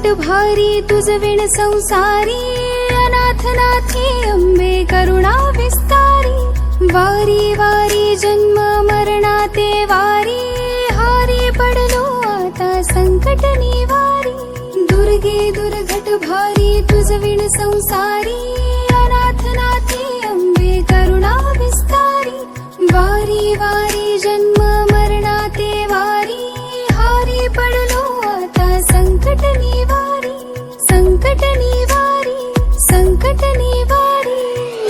घट भारी तुझ विण संसारी, अनाथ नाथी अंबे करुणा विस्तारी। वारी वारी जन्म मरणाते वारी, हारी पडलो आता संकट निवारी। दुर्गे दुर्घट भारी तुझ विण संसारी, अनाथ नाथी अंबे करुणा विस्तारी। वारी वारी जन्म मरणाते वारी, हारी पडलो आता संकट निवारी। संकट निवारी, संकट निवारी।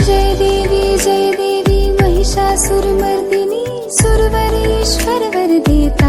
जय देवी महिषासुरमर्दिनी, सुरवरेश्वर वरदे।